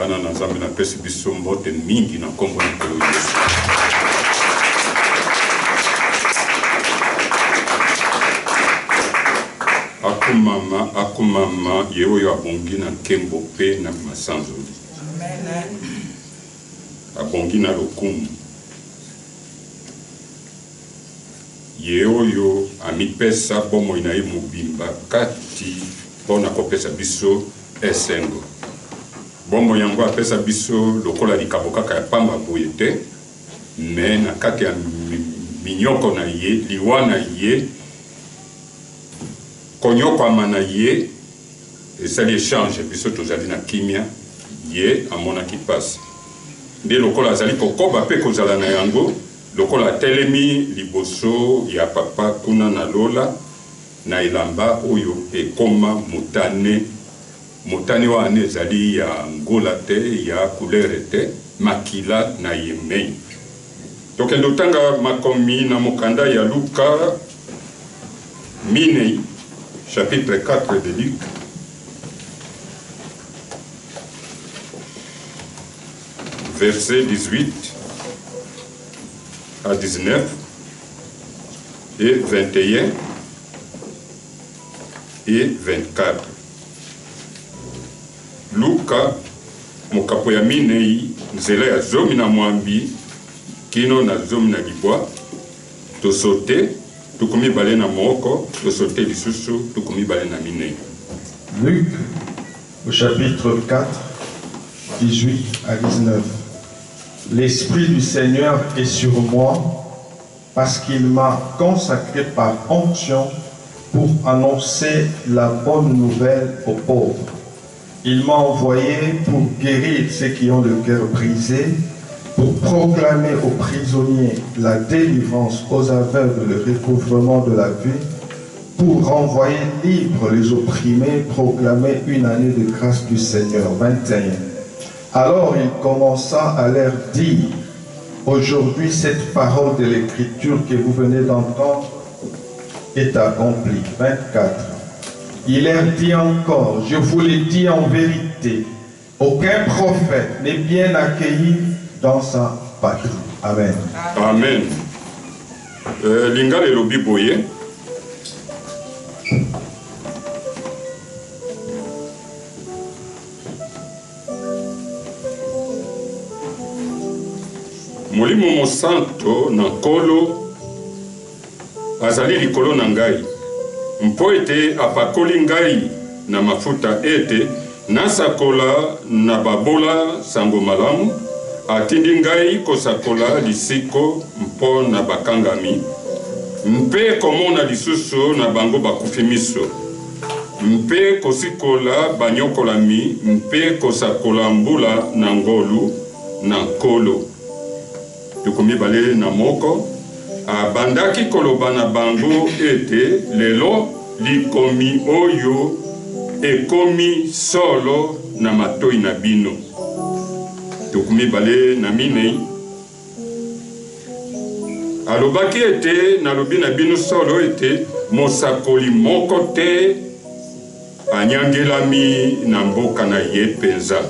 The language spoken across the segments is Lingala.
bana na nzambe na pesi biso mbote mingi na kombo na Yesu. Akumama yeoyo abongi na kembo pe na masanzoli. Amen. Abongi na lokumu. Yeoyo amipesa bomo inaye mubimba kati pona kopesa biso esengo. Bomo yango apesa biso lokola likaboka kaya pamba boyete, me na kati ya minyoko na ye, liwa na ye, konyoko amana ye, esali échange biso tozali na kimia, ye amona kipasi. Nde lokola azali kokoba pe kozala na yango, lokola telemi liboso ya papa kuna na lola, na ilamba oyo ekoma mutane. Mutane wane ezali ya ngola te, ya couleur te, makila na yemei. Tokendo tanga makomi na mokanda ya Luka minei, chapitre 4 de Luc. Verset 18 à 19 et 21 et 24. Luka mokapo ya minei nzela ya zomi na mwambi kino na zomi na libwa tosote tukumi bale na moko tosote lisusu tukumi bale na minei. Luc au chapitre 4 18 à 19. L'Esprit du Seigneur est sur moi parce qu'il m'a consacré par onction pour annoncer la bonne nouvelle aux pauvres. Il m'a envoyé pour guérir ceux qui ont le cœur brisé, pour proclamer aux prisonniers la délivrance, aux aveugles le recouvrement de la vue, pour renvoyer libres les opprimés, proclamer une année de grâce du Seigneur. 21. Alors il commença à leur dire, aujourd'hui cette parole de l'Écriture que vous venez d'entendre est accomplie. 24. Il leur dit encore, je vous le dis en vérité, aucun prophète n'est bien accueilli dans sa patrie. Amen. Amen. Linga le lobi boye. Molimo mosanto na nkolo azali likolo na ngai. Mpo ete apakoli ngai na mafuta ete nasakola na babola sango malamu, atindi ngai kosakola lisiko mpo na bakangami, mpe komona lisusu na bango bakufi miso, mpe kosikola banyokolami, mpe kosakola mbula na ngolu na nkolo. Tukumi bale na moko abandaki koloba na bango ete lelo likomi oyo ekomi solo na matoi na bino. Tukumi bale na minei alobaki ete nalobi na bino solo ete mosakoli moko te anyangelami na mboka na ye penza.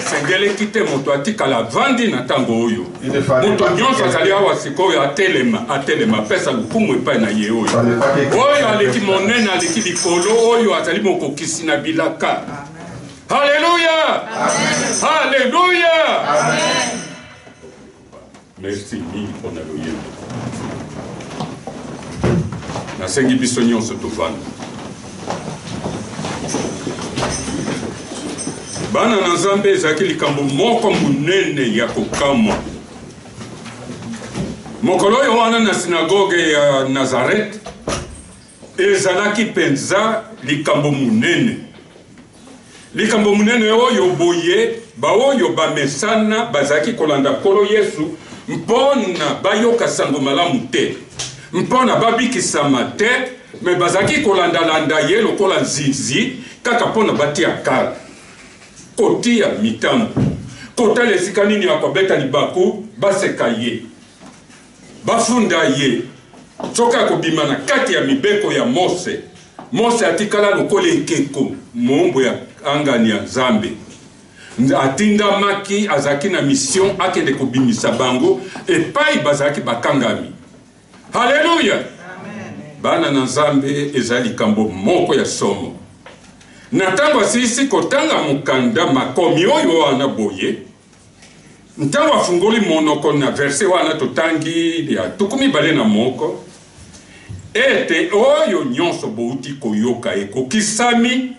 esengeleki te moto atikala vandi na ntango oyo moto nyonso azali awa sikoyo atelema apesa lukumu epai na ye oyo oyo aleki monene aleki likolo oyo azali mokokisi na bilaka. Alléluia. Alléluia. Merci mingi mpona loyembo. Nasengi biso nyonso tovanda. Bana na Nzambe ezalaki likambo moko munene ya kokamwa. Mokolo oyo wana na sinagoge ya Nazareth ezalaki penza likambo munene. Likambo munene oyo boye baoyo bamesana bazalaki kolanda kolo Yesu mpona bayoka sango malamu te. Mpona babikisama te, me bazalaki kolanda ye lokola nzinzi kaka mpona batia kala. Kotia mitambo. Kotala esika nini akobeta libaku baseka ye. Bafunda ye. Soka kobima na kati ya mibeko ya Mose. Mose atikala lokola ekeko mombo ya angani ya Nzambe. Atinda maki azaki na mission akende kobimisa bango epai bazaki bakangami. Alléluia. Amen. Bana na Nzambe ezali kambo moko ya somo. Natango sisi kotanga mukanda makomi oyo wana boye. Ntango afungoli monoko na verse wana totangi ya tukumi bale na moko. Ete oyo nyonso bouti koyoka ekokisami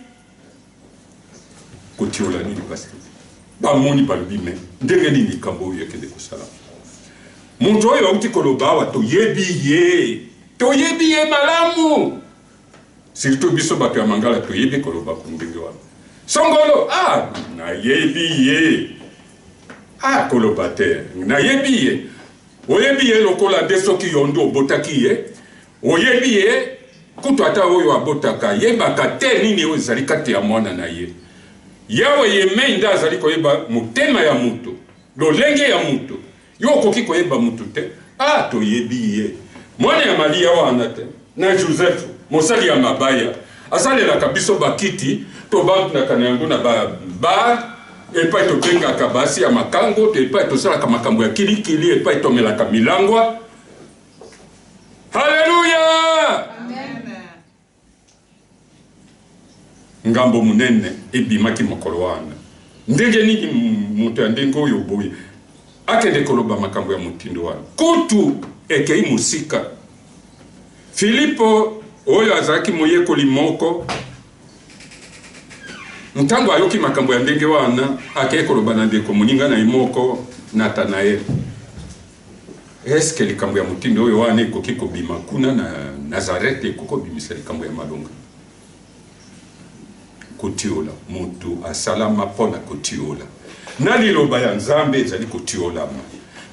kotiola nini basi. Bamoni balubime. Ndenge nini kambo oyo ekende kosala. Muntu oyo auti koloba wa toyebi ye malamu. Surtout biso bato ya mangala toyebi koloba kundenge wana. Songolo, na yebi ye. Koloba te, na yebi ye. Oyebi ye lokola desoki yondo obotaki ye. Oyebi ye, kutu ata oyo abotaka ye baka te nini oyo ezali kati ya mwana na ye. Yawe yeme nda azali koyeba mutema ya mutu, lolenge ya mutu. Yo koki koyeba mutu te, toyebi ye. Mwana ya Maria wana te, na Joseph, mosali ya mabaya. Asalela kabiso bakiti, to bantu na kanyango na ba epai to benga kabasi ya makango, to epai to sala kamakambo ya kilikili, epai to melaka milangwa. Hallelujah! Amen. Ngambo munene ebimaki mokolo wana. Ndenge nini mutu ya ndenge oyo boye akende koloba makambo ya mutindo wana. Kutu ekei musika. Filipo oyo azaki moyekoli moko ntango ayoki makambo ya ndenge wana akei koloba na ndeko moninga na imoko Nathanael. Eske likambo ya mutindo oyo wana ekoki kobima kuna na Nazareth ekoko bimisa likambo ya malonga. Kotiola mutu asalama pona kotiola. Na liloba ya Nzambe ezali kotiolama.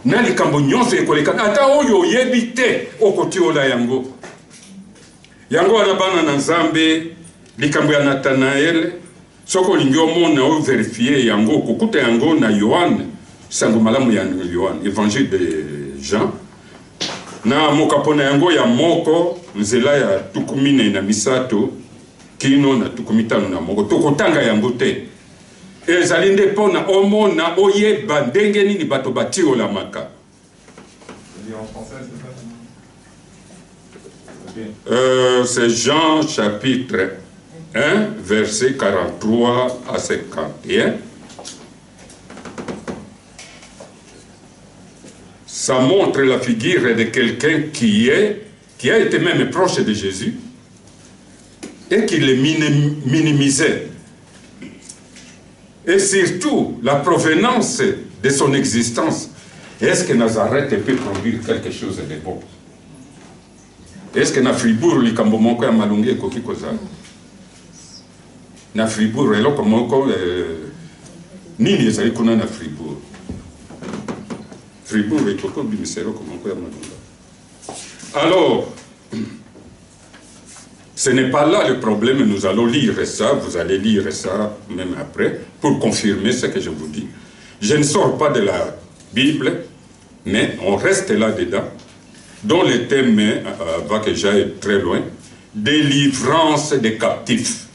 Na likambo nyonso ekolekana ata oyo oyebi te okotiola yango. Yango wana bana na Nzambe likambo ya Nathanael soko olingi omona oyo verifie yango kokuta yango na Yohane sango malamu ya Yohane Évangile de Jean na mokapona yango ya moko nzela ya tukumine na misato kino na tukumitano na moko tokotanga yango te ezali nde pona omona oyeba ndenge nini bato batiola maka. C'est Jean chapitre 1 verset 43 à 51. Ça montre la figure de quelqu'un qui a été même proche de Jésus et qui le minimisait. Et surtout, la provenance de son existence. Est-ce que Nazareth peut produire quelque chose de bon? Est-ce que na Fribourg, likambo moko ya malungi ekoki kozala? Na Fribourg, eloko moko nini ezali kuna na Fribourg? Fribourg ekoko bimisa eloko moko ya malunga. Alors, ce n'est pas là le problème, nous allons lire ça, vous allez lire ça même après, pour confirmer ce que je vous dis. Je ne sors pas de la Bible, mais on reste là-dedans, dont le thème va que j'aille très loin, délivrance des captifs.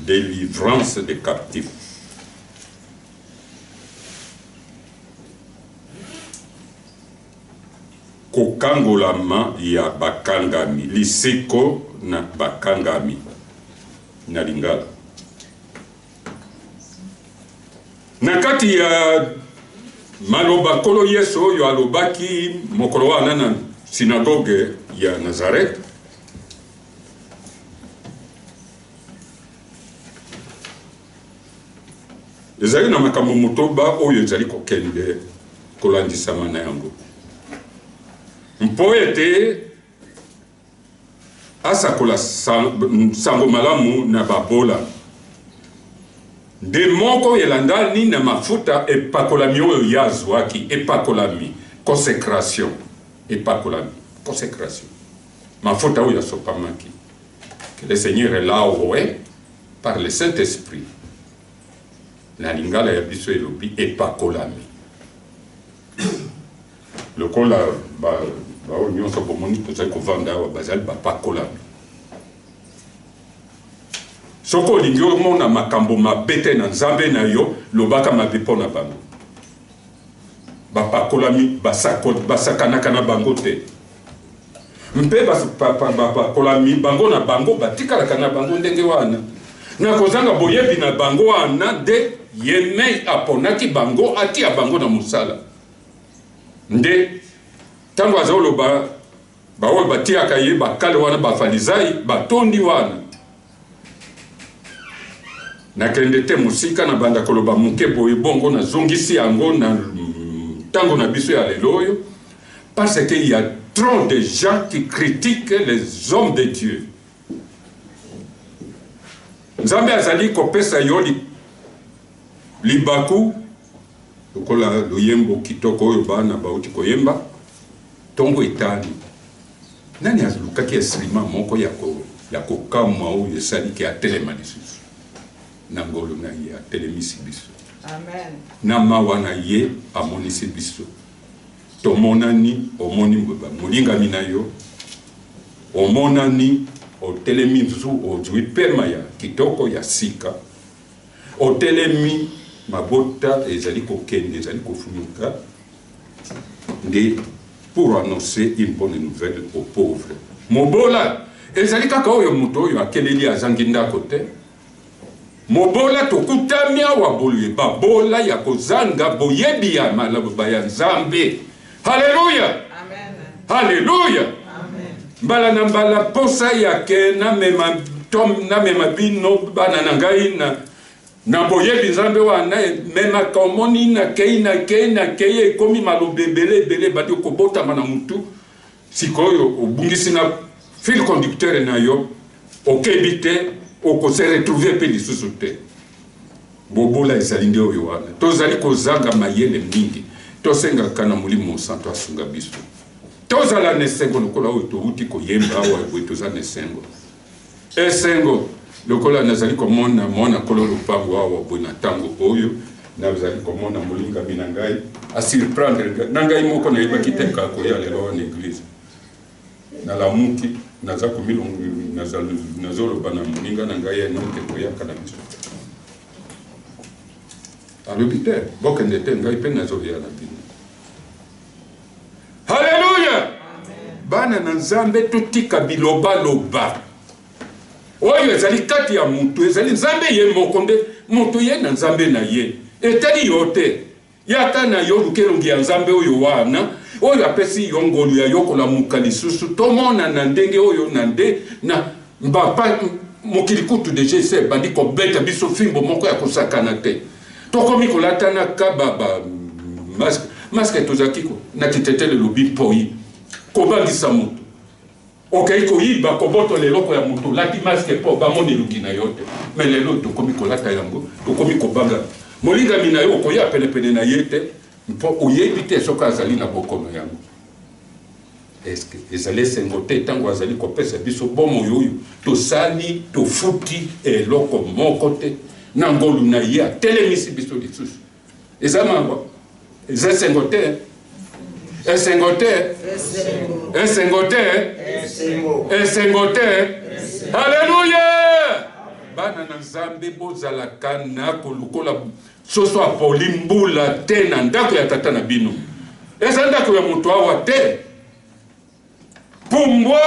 délivrance des captifs. Kokangolama ya bakangami, liseko na bakangami na lingala. Nakati ya maloba kolo Yesu oyo alobaki mokolo wana na synagogue ya Nazareth, ezali na makambo motoba oyo ezali kokende kolandisama na yango. Mpo ete asakola sango malamu na babola nde moko elandani na mafuta epakolami oyo yazwaki, epakolami, consécration, epakolami, consécration, mafuta oyo asopamaki. Que le Seigneur est là oué par le Saint-Esprit. Na lingala ya biso elobi epakolami. Lokola ba nyonso bomoni tozali kovanda awa bazali bapakolami. Soko olingi omona makambo mabe te na nzambe na yo, lobaka mabe mpo na bango. Bapakolami basakanaka na bango te. Mpe bapakolami bango na bango batikalaka na bango ndenge wana. Na kozanga boyebi na bango wana de Yemei aponaki bango atia bango na musala. Nde tango azoloba baoyo batiaka ye bakale wana bafalizai batondi wana. Nakende te musika na banda koloba muke boye bongo na zongisi yango na tango na biso ya leloyo, parce qu'il y a trop de gens qui critiquent les hommes de Dieu. Nzambe azali kopesa yo libaku lokola loyembo kitoko oyo bana bauti koyemba tongo etani. Nani azulukaki esrima moko ya kokamwa oyo esaliki atelema lisusu na ngolo na ye atelemisi biso. Amen. Na mawa na ye amonisi biso. Tomonani omoni mboba molingami na yo, omonani otelemi nzu ozwi pema ya kitoko ya sika, otelemi mabota ezali kokende ezali kofunuka nde pour annoncer une bonne nouvelle aux pauvres. Mobola ezali kaka oyo muto oyo akeleli azangi ndako te. Mobola tokutami awa boye babola ya kozanga boyebi ya maloba ya Nzambe. Haleluya. Amen. Haleluya. Amen. Mbala na mbala posa yake na mema bino bana na ngai na boyebi Nzambe wana mema komoni na kei ekomi malobe bele badi kobota mana mutu sikoyo obungisi na fil conducteur na yo okebite okose retrouver pe lisusu te. Bobola ezali nde oyo wana tozali kozanga mayele mingi tosenga kana mulimo santo asunga biso tozala nesengo lokola oyo touti koyemba awa boye tozala nesengo esengo lokola nazali komona mwana kolo lupango awa boye na tango oyo nazali komona molinga bina ngai asurprendre na ngai moko na yebaki te kako ya lelo na église na la muki naza komilongo nazoloba na molinga na ngai enoke koyaka na biso alobi te bokende te ngai mpe nazoya na bino. Haleluya. Bana na Nzambe tutika biloba loba oyo ezali kati ya mutu ezali Nzambe ye mokonde mutu ye na Nzambe na ye etali yote yaka na yo lukelongi ya Nzambe oyo wana oyo apesi yongolu ya yokola mukalisusu tomona na ndenge oyo na nde na mbapa mokili kutu deja ese bandi kobeta biso fimbo moko ya kosakana te tokomi kolatana kababa maske tozakiko na kitetele lobi poi kobangisa mutu okei koyiba koboto leloko ya mutu lati maske po bamoni luki na yote me lelo tokomi kolata yango tokomi kobanga molingami na yo okoya penepene na yete mpo oyebi te soki azali na bokono yango. Eske ezali esengo te ntango azali kopesa biso bomo yoyo tosali tofuti eloko moko te na ngolu na ye atelemisi biso lisusu eza mambo eza esengo te esengo te esengo te esengo te. Haleluya. bana na nzambe bozalaka na kolukola soso apoli mbula te na ndako ya tata na bino. Eza ndako ya moto awa te. Pumbwa,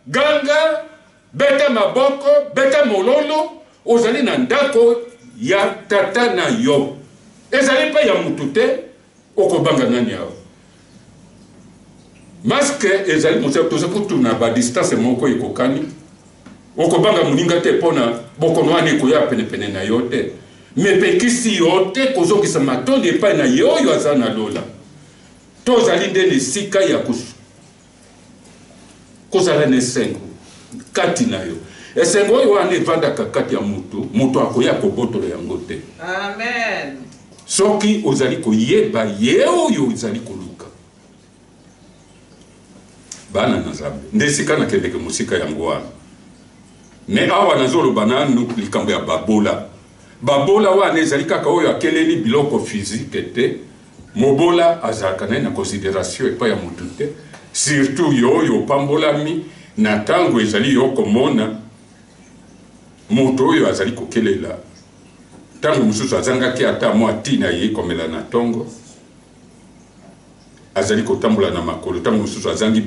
ganga, beta maboko, beta mololo, ozali na ndako ya tata na yo. Ezali pa ya mutu te, okobanga nani awa. Maske ezali musa toza kutuna ba distance moko ekokani. Okobanga muninga te pona bokono wane koya pene na yo te. Mepekisi yo te kozongisa matondi epai na yo aza na lola. Tozali nde ne sika ya kozala nesengo kati na yo. Esengo oyo wana evandaka kati ya mutu akoya kobotola yango te. Amen. Soki ozali koyeba ye oyo ozali koluka. Bana na nzambe nde sika nakendeke musika yango wana. Me awa nazoloba nanu likambo ya babola. Babola wana ezali kaka oyo akeleli biloko physique te. Mobola azalaka na considération epai ya mutu te. Surtout yo pambolami na tango ezali yo komona moto oyo azali kokelela. Tango mususu azangaki ata mwa tina ye komela na tongo. Azali kotambola na makolo. Tango mususu azangi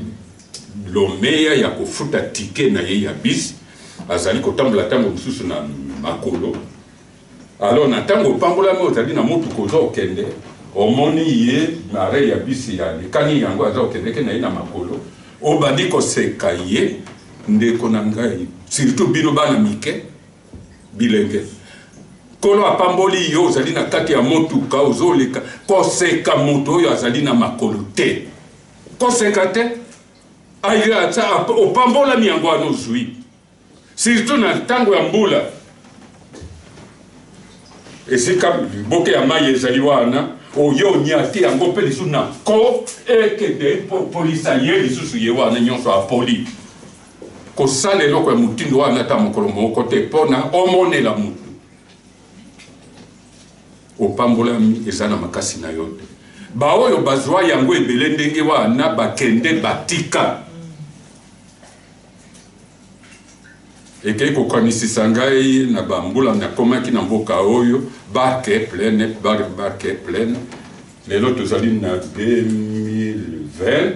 lomeya ya kofuta tike na ye ya bisi. Azali kotambola tango mususu na makolo. Alors na tango pambolami ozali na motu kozo okende. Omoni ye mare ya bisi ya lekani yango aza okendeke na ye na makolo. Obandi koseka ye ndeko na ngai. Surtout bino bana mike bilenge. Kolo apamboli yo ozali na kati ya motuka ozoleka koseka moto oyo azali na makolo te. Koseka te ayo ata opambola miyango ano zui. Surtout na tango ya mbula. Esika boke ya maye ezali wana oyo nyati yango pe lisu na ko ekede polisa ye lisusu ye wana nyonso apoli. Kosala eloko ya mutindo wana ta mokolo moko te pona omonela mutu. Opambolami ezana makasi na yo te. Ba oyo bazwa yango ebele ndenge wana bakende batika. Eke kokanisisa ngai na bambula na komaki na mboka oyo barke pleine. Lelo tozali na 2020.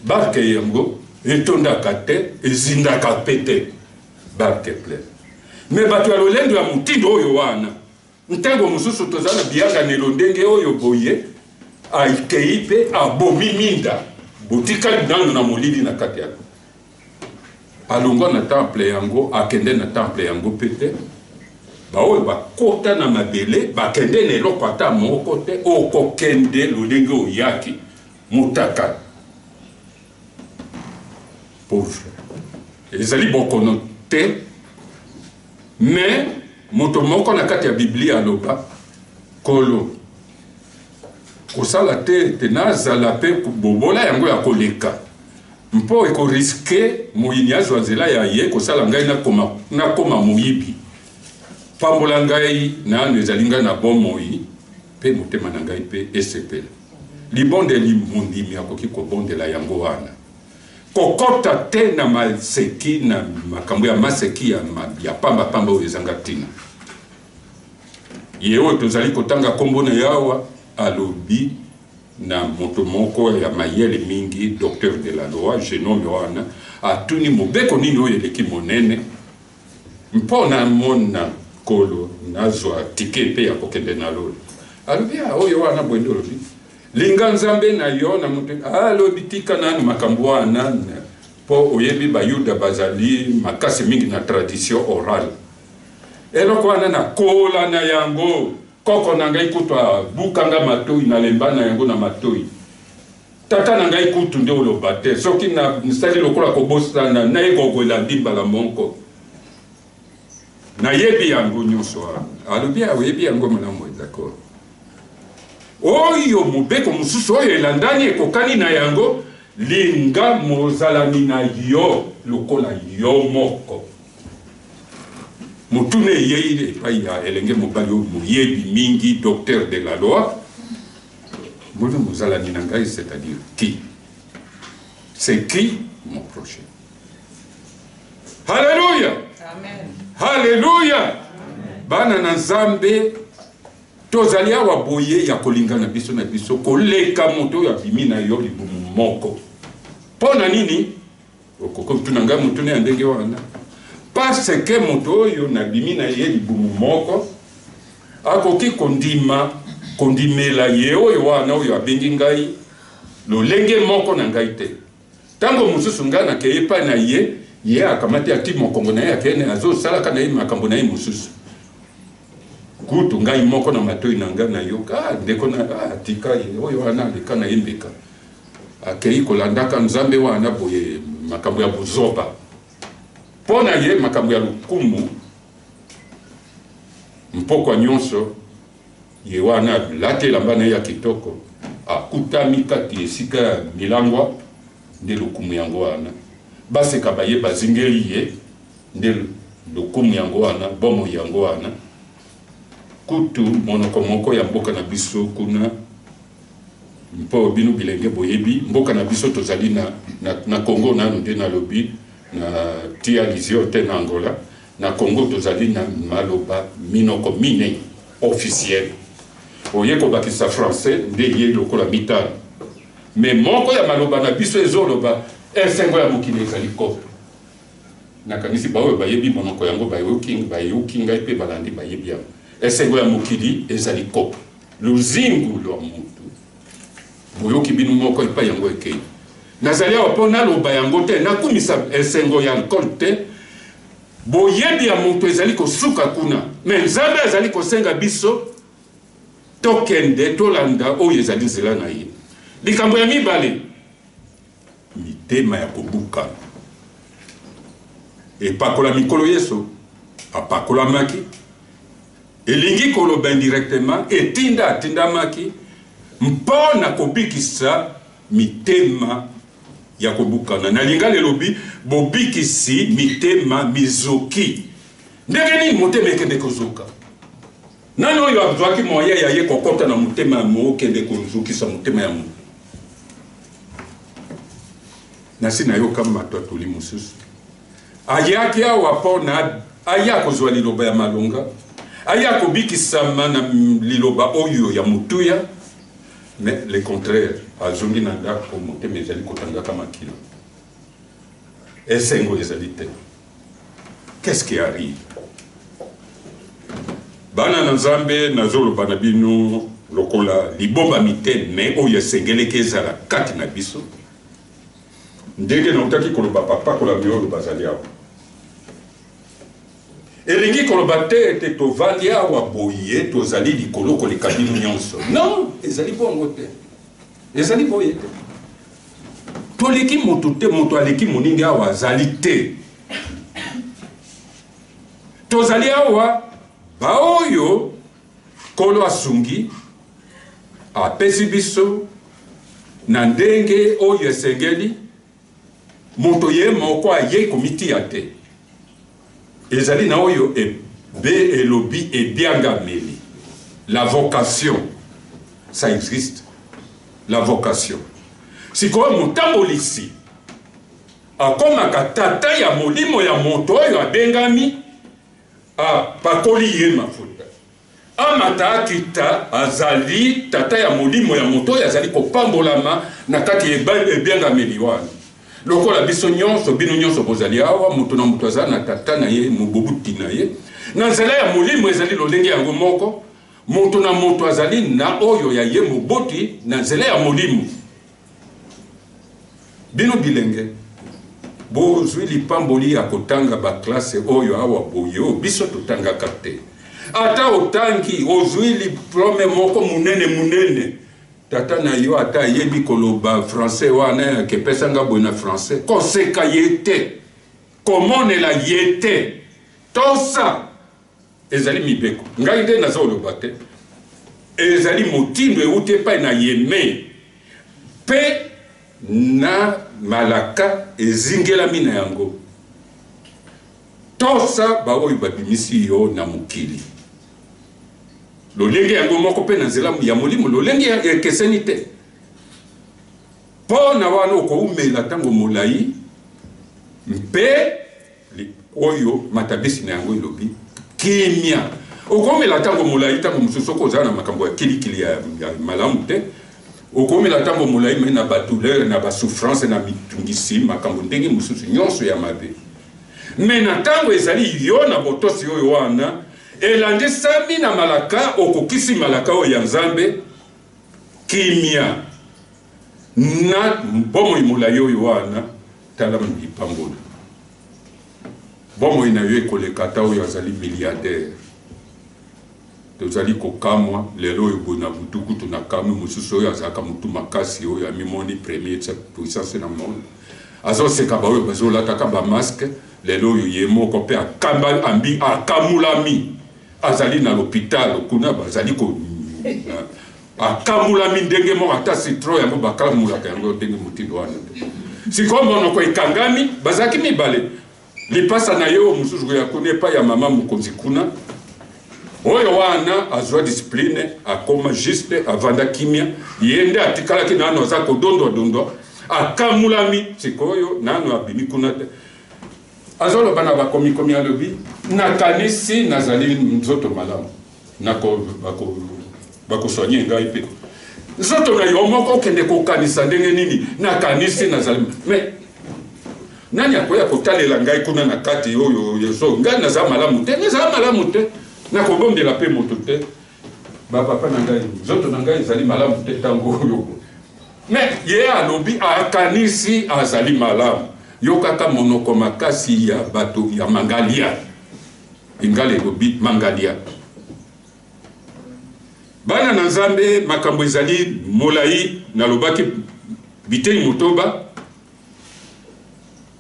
Barke yango etondaka te ezindaka pete. Barke pleine. Me bato ya lolendo ya mutindo oyo wana ntango mususu tozana bianga nelo ndenge oyo boye aikei pe abomi minda botikali nanu na molili na kati yako. Alongo na temple yango akende na temple yango pete baoyo bakota na mabele bakende na eloko ata moko te okokende lolenge oyaki mutaka pauvre ezali bokono te. Mais moto moko na kati ya Biblia aloba kolo kosala te nazala pe bobola yango ya koleka mpo eko riske moyini azwa nzela ya ye kosala ngai nakoma moyibi pambola ngai nanu ezali ngai na bomoi pe motema na ngai pe esepela libondeli mondimi akoki kobondela yango wana kokota te na maseki na makambo ya maseki ya pamba oyo ezanga tina. Ye oyo tozali kotanga kombo na yawa alobi na moto moko ya mayele mingi docteur de la loi genome wana atuni mobeko nini oyo eleki monene mpona mona kolo nazwa tike pe ya kokende na lolo alobi oyo wana bwendo olobi linga nzambe na yo na moto alobi tika nanu makambo wana po oyebi bayuda bazali makasi mingi na tradition orale eloko wana na kola na yango koko na ngai kutwa bukanga matoi na lemba na yango na matoi tata na ngai kutu nde oloba te soki na nsali lokola kobosana na ekokwela ndimbala monko na yebi yango nyonso alobi oyebi yango malamu d'accord. Oyo mobeko mususu oyo elandani ekokani na yango linga mozalami na yo lokola yo moko mutune yeire epai ya elenge mobali oyo moyebi mingi docteur de la loi mbona mozalami na ngai c'est-à-dire qui c'est qui mon prochain. Alléluia. Amen. Alléluia. Bana na Nzambe tozali awa boye ya kolinga na biso koleka moto ya bimina yo libumu moko. Pona nini? Okoko tunanga moto ne ndenge wana. Parce que moto yo na bimina ye libumu moko akoki kondimela ye oyo wana oyo abengi ngai lolenge moko na ngai te. Tango mususu nga na keyepa na ye akamati ati mokongo na ye akene azosalaka na ye makambo na ye mususu. Kutu ngai moko na matoi na nga na yoka ndeko na tika ye oyo wana leka na ye mbeka. Akei kolandaka Nzambe wana boye makambo ya buzoba. Pona ye makambo ya lukumu mpokwa nyonso ye wana late lambana ya kitoko akutami kati esika milangwa nde lukumu yango wana baseka baye bazingeli ye nde lukumu yango wana bomo yango wana kutu monoko moko ya mboka na biso kuna mpo bino bilenge boyebi mboka na biso tozali na Congo nanu nde na lobi na tia lizio te na Angola na Congo tozali na maloba minoko mine officiel oye ko bakisa français nde ye lokola mitano mais moko ya maloba na biso ezoloba esengo ya mokili ezali kope nakanisi baoyo bayebi monoko yango bayuki ngai pe balandi bayebi yango esengo ya mokili ezali kope luzingu lwa mutu boyoki binu moko ipa yango ekei nazali awa mpo naloba yango te nakumisa esengo ya nkol te boyebi ya moto ezali kosuka kuna me Nzambe ezali kosenga biso tokende tolanda oyo ezali nzela na ye likambo ya mibale mitema ya kobuka epakola mikolo Yesu apakolamaki elingi koloba indirectement atindamaki mpona kobikisa mitema ya kobukana nalinga lelobi bobikisi mitema mizoki ndenge nini motema ekende kozoka nani oyo azwaki moya ya ye kokota na motema ya mokende kozokisa motema ya moto nasi na yo kama matwatoli mosusu ayaki awa mpona aya kozwa liloba ya malonga aya kobikisama na liloba oyo ya mutuya mais le contraire azongi na ndako motema ezali kotangaka makilo esengo ezali te. Qu'est-ce qui arrive? Bana na Nzambe nazoloba na bino lokola libomba miteme oyo esengeleki ezala kati na biso ndenge na utaki koloba papa kola biolo bazali awa elingi koloba te ete tovandi awa boye tozali likolo koleka bino nyonso non ezali bongo te ezali boye te toleki moto te moto aleki moningi awa azali te tozali awa baoyo kolo asungi apesi biso na ndenge oyo esengeli moto ye moko aye komitia te ezali na oyo ebe elobi ebiangameli la vocation ça existe la vocation sikoyo motambolisi akomaka tata ya molimo ya moto oyo abengami apakoli ye mafuta amata akita azali tata ya molimo ya moto oyo azali kopambolama na kati ebiangameli wana lokola biso nyonso bino nyonso bozali awa moto na moto azali na tata na ye mobobuti na ye na nzela ya molimo ezali lolenge yango moko moto na moto azali na oyo ya ye moboti na nzela ya molimo bino bilenge bozwi lipamboli ya kotanga baklase oyo awa boyo biso totangaka te ata otangi ozwi diplome moko munene tata na yo ata yebi koloba français wana kepesanga boye na français koseka ye te komonela ye te tosa ezali mibeko ngai nde naza oloba te ezali motindo euti epai na yeme pe na malaka ezingelami na yango tosa baoyo babimisi yo na mokili lolenge yango moko pe na nzela ya molimo lolenge ekeseni te mpo na wana okoumela ntango molai mpe oyo matabesi na yango ilobi kimia okomela tango mulai tango mususoko zana makambo ya kilikili ya malamu te okomela tango mulai me na douleur na ba souffrance na mitungisi makambo ndenge mususu nyonso ya mabe me na tango ezali yo na botosi oyo wana elande sami na malaka okokisi malaka oyo ya Nzambe kimia na bomo imulai oyo wana tala ipambola bomo ina yo ekolekata oyo azali milliardaire tozali kokamwa lelo oyo bona butuku tunakamwe mususu oyo azalaka mutu makasi oyo amimoni premier puissance na monde azoseka baoyo bazolataka bamaske lelo oyo ye moko mpe akamulami azali na l'hôpital kuna bazali akamulami ndenge moko ata citron yango bakamulaka yango ndenge mutindo wana sikoyo monoko ekangami bazalaki mibale lipasa na yo mususu ya kunepa ya mama mokonzi kuna oyo wana azwa discipline akoma juste avanda kimia yende atikalaki nano aza kodondwa akamulami sikoyo nano abimi kuna te azoloba na bakomikomi alobi nakanisi nazali nzoto malamu bakosoigne ngai mpe nzoto na yo moko okende kokanisa ndenge nini nakanisi nazali me nani akoya kotalela ngai kuna na kati oyo yeso ngai naza malamu te nakobombela mpe moto te bapapa na ngai nzoto na ngai ezali malamu te ntango oyo me ye alobi akanisi azali malamu yo kaka monoko makasi ya bato ya mangalia ingale elobi mangalia bana na Nzambe makambo ezali molai nalobaki bitei motoba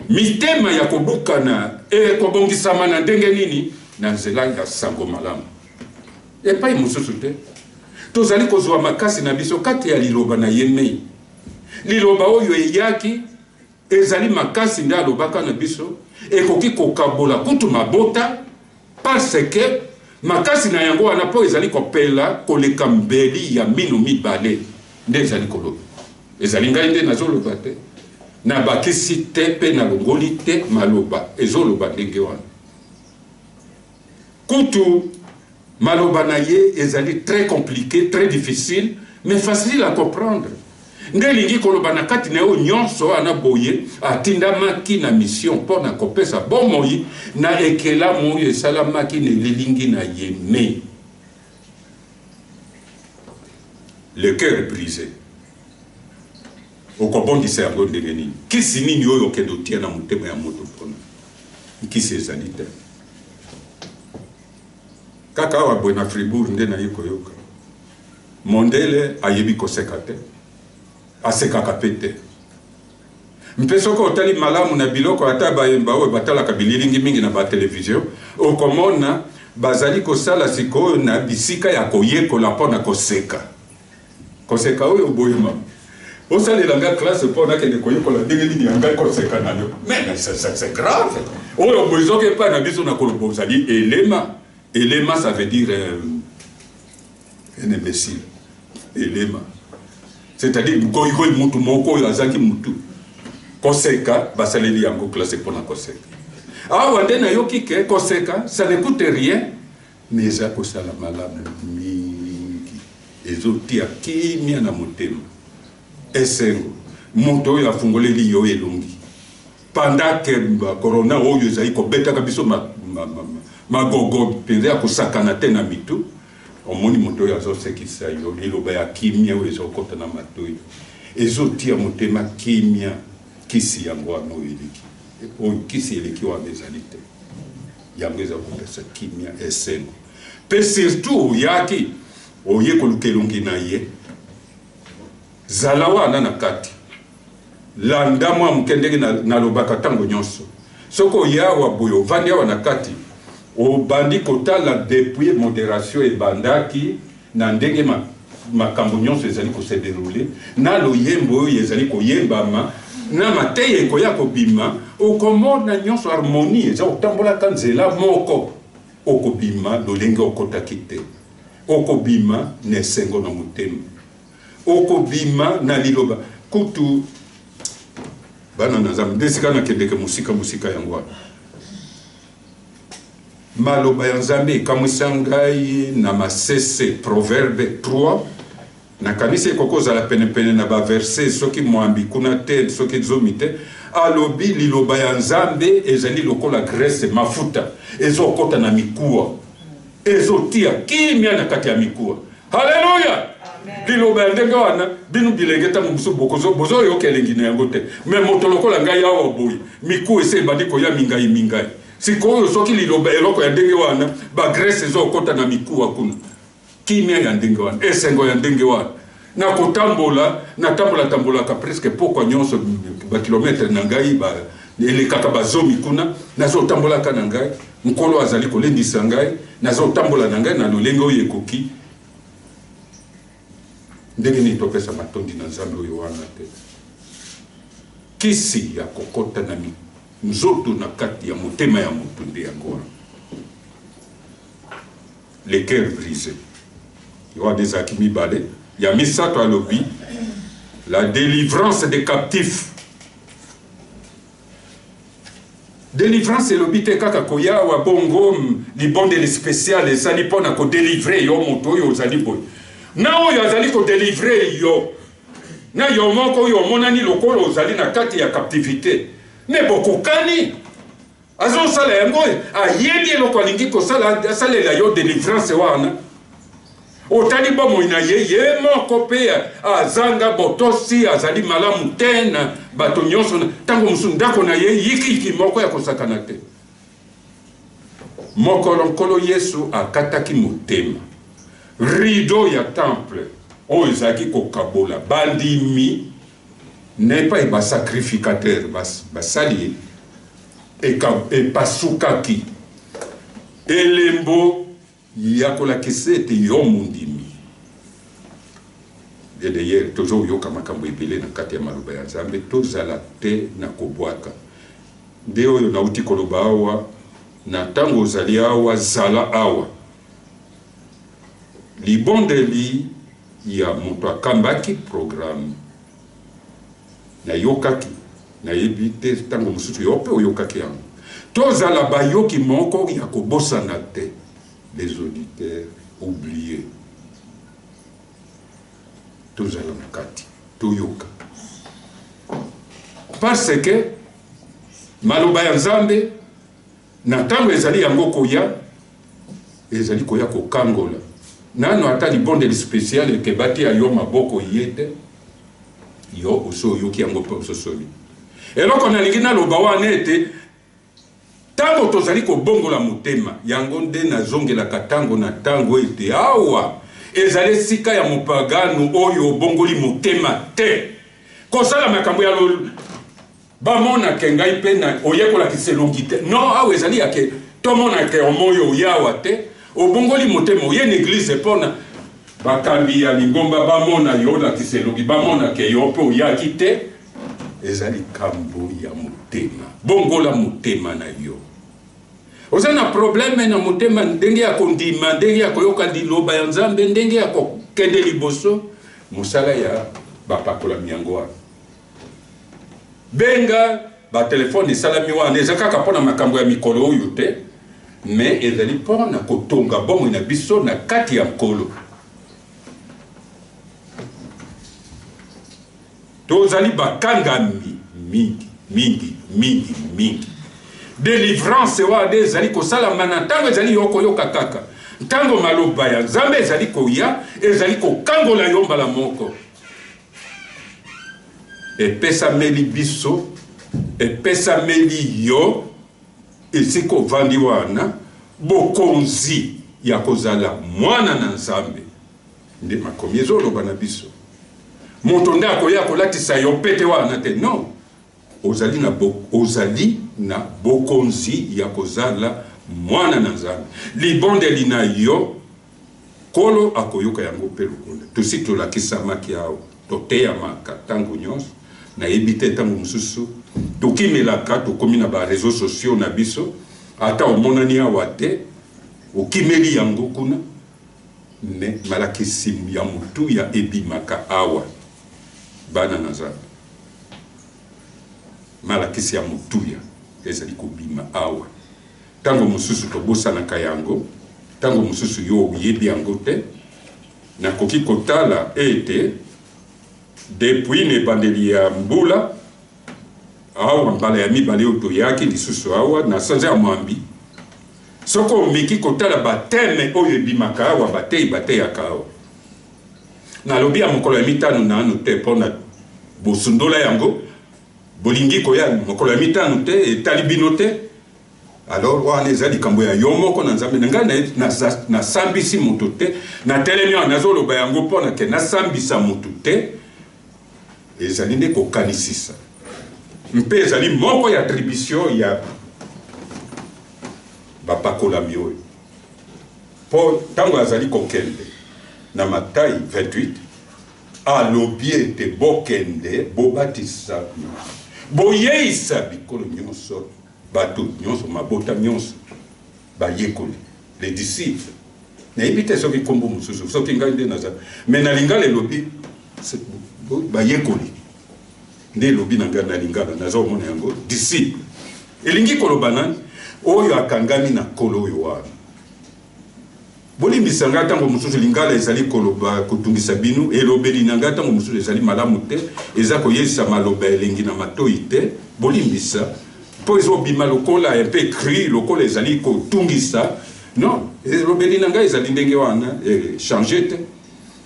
mitema ya kobukana kobongisama na ndenge nini na nzela ya sango malamu epai mususu te tozali kozwa makasi na biso kati ya liloba na Yemei liloba oyo eyaki ezali makasi nde alobaka na biso ekoki kokabola kutu mabota parce que makasi na yango wana po ezali kopela koleka mbeli ya minu mibale nde ezali koloba ezali ngai nde nazoloba te na bakisi te pe na longoli te maloba ezoloba ndenge wana kutu maloba na ye ezali très compliqué très difficile mais facile à comprendre nde lingi koloba na kati na yo nyonso ana boye atindamaki na mission mpona kopesa bomoi na ekelamu oyo esalamaki na elilingi na Yemei le cœur brisé okobondisa yango ndenge nini kisi nini oyo okende otia na motema ya moto mpona kisi ezali te kaka awa boye na Fribourg nde naye koyoka mondele ayebi koseka te asekaka pe te mpe soko otali malamu na biloko ata bayemba oyo batalaka bililingi mingi na batelevizio okomona bazali kosala sikoyo na bisika ya koyekola mpona koseka oyo boyema osalela nga classe mpona kende koyekola ndenge nini ya ngai koseka na yo mais c'est grave oyo boizoki epai na biso na koloba ozali elema ça veut dire un imbécile elema c'est-à-dire goyigoyi mutu moko oyo azaki mutu koseka basaleli yango classe mpona koseka awa nde nayoki ke koseka ça ne coûte rien mais eza kosala malamu mingi ezotia kimia na motema esengo moto oyo afungoleli yo elongi pendant que corona oyo ezali kobetaka biso magogo mpenza ya kosakana te na mitu omoni moto oyo azosekisa yo liloba ya kimia oyo ezokota na matoi ezotia motema kimia kisi yango wana oyo eleki oyo kisi eleki wana ezali te yango ezakopesa kimia esengo mpe surtout oyaki oye koluka elongi na ye zala wana na kati landa mwa moke ndenge nalobaka ntango nyonso soki oya awa boye ovandi awa na kati obandi kotala depuis modération ebandaki na ndenge makambo nyonso ezali kose déroulé na loyembo oyo ezali koyembama na mateya ekoya kobima okomona nyonso harmonie eza kotambolaka nzela moko okobima lolenge okotaki te okobima na esengo na motema okobima na liloba kutu bana na Nzambe desika na kendeke musika yango wana maloba ya Nzambe ekamwisa ngai na masese Proverbe 3 na kanisa ekokoza la pene na ba verset soki mwambi kuna te soki zomi te alobi liloba ya Nzambe ezali lokola graisse mafuta ezokota na mikuwa ezotia kimia na kati ya mikuwa. Haleluya. Liloba ya ndenge wana binu bilenge tango musu bozo yoke elengine yango te me moto lokola ngai awa boyi mikuwa ese bandiko ya mingai sikoyo soki liloba eloko ya ndenge wana ba graisse ezokota na mikuwa kuna kimia ya ndenge wana esengo ya ndenge wana na kotambola na tambola ka presque poko nyonso ba kilometre na ngai ba elekaka bazomi kuna nazo tambola ka na ngai nkolo azali kolendisa ngai nazo tambola na ngai na lolenge oyo ekoki ndenge ni topesa matondi na Nzambe oyo wana te kisi ya kokota na mzoto na kati ya motema ya moto nde yango wana les cœurs brisés yoa des akimi bale ya misato alobi la délivrance des captifs. Délivrance elobi te kaka koya wa bongo libondeli spécial ezali mpona kodélivre yo moto oyo ozali boye na oyo azali kodélivre yo na yo moko oyo omonani lokolo ozali na kati ya captivité me bokokani azosala yango ayebi eloko alingi kosala asalela yo délivrance wana otali bomoi na ye moko mpe azanga botosi azali malamu te na bato nyonso ntango mosusu ndako na ye yikiki moko ya kosakana te mokolo nkolo Yesu akataki motema rideau ya temple oyo ezalaki kokabola bandimi nepa basacrificateur basali epasukaki elembo ya kolakisa ete yo mondimi d'ailleurs tozoyoka makambo ebele na kati ya maloba ya Nzambe tozala te na kobwaka nde oyo nauti koloba awa na ntango ozali awa zala awa libondeli ya moto akambaki programme nayokaki nayebi te ntango mosusu yo mpe oyokaki yango tozala bayoki moko ya kobosana te les auditeurs oubliés tozala nakati toyoka parce que maloba ya Nzambe na ntango ezali yango koya ezali koya kokangola nano ata libondeli spécial ekebati ya yo maboko yete yo oso yoki yango mpe ososoli eloko nalingi naloba wana ete tango tozali kobongola motema yango nde nazongelaka tango na tango ete awa ezali esika ya mopagano oyo obongoli motema te kosala makambo ya bamonake ngai mpe na oyekolakisa elongi te non awa ezali yake tomonake omoyo oyawa te obongoli motema oye na eglize mpona bakambi ya lingomba bamona yo olakisa elongi bamonake yo mpe oyaki te ezali kambo ya motema bongola motema na yo oza na problème na motema ndenge ya kondima ndenge ya koyoka liloba ya Nzambe ndenge ya kokende liboso mosala ya bapakolami yango wana benga batelefone esalami wana eza kaka mpona makambo ya mikolo oyo te me ezali mpona kotonga bomoi na biso na kati ya nkolo tozali bakangami mingi délivrance wana ezali kosalama na ntango ezali yo koyoka kaka ntango maloba ya Nzambe ezali koya ezali kokangola yo mbala moko epesameli biso epesameli yo esika ovandi wana bokonzi ya kozala mwana na Nzambe nde makomi ezoloba na biso moto nde akoya kolatisa yo pete wana te non ozali na bokonzi ya kozala mwana na Nzambe libondeli na yo kolo akoyoka yango mpe lokola tosi tolakisamaki awa toteyamaka ntango nyonso nayebi te ntango mosusu tokimelaka tokomi na bareseau sociaux na biso ata omonani awa te okimeli yango kuna me malakisi ya motu ya ebimaka awa bana na Nzambe malakisi ya motuya ezali kobima awa tango mususu tobosanaka yango tango mususu yo oyebi yango te nakoki kotala ete depuis nebandeli ya mbula awa mbala ya mibale oyo toyaki lisusu awa na sanza ya mwambi soko omeki kotala bateme oyo ebimaka awa bateyaka awa nalobi ya mokolo ya mitano nanu te mpona bosundola yango bolingi koya mokolo ya mitano te etali bino te alors wana eza likambo ya yo moko na nzambe na ngai nasambisi moto te natelemi awa nazoloba yango mpona ke nasambisa moto te ezali nde kokanisisa mpe ezali moko ya attribution ya bapakolami oyo mpo ntango azali kokende na Matayi 28 alobi ete bokende bobatisa boyeisa bikolo nyonso bato nyonso mabota nyonso bayekoli les disciples nayebi te soki kombo mosusu soki ngai nde naza me nalinga lelobi bayekoli nde elobi na ngai nalingala nazomona yango disciple elingi koloba nani oyo akangami na kolo oyo wana bolimbisa ngai ntango mosusu lingala ezali koloba kotungisa bino elobeli na ngai ntango mosusu ezali malamu te eza koyebisa maloba elengi na matoi te bolimbisa mpo ezobima lokola un peu cri lokola ezali kotungisa non elobeli na ngai ezali ndenge wana change te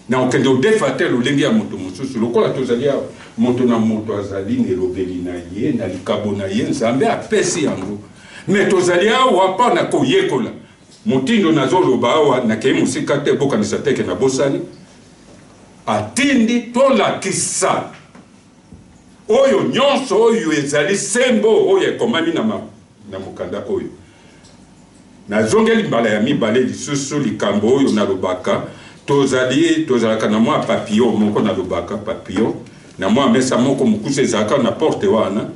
na okende odefa te lolenge ya moto mosusu lokola tozali awa moto na moto azali na elobeli na ye na likabo na ye nzambe apesi yango me tozali awa mpona koyekola motindo nazoloba awa nakei mosika te bokanisa teke na bosani atindi tolakisa oyo nyonso oyo ezali sembo oyo ekomami na mokanda oyo nazongeli mbala ya mibale lisusu likambo oyo nalobaka tozalaka na mwa papillon moko nalobaka papillon na mwa mesa moko mokuse ezalaka na porte wana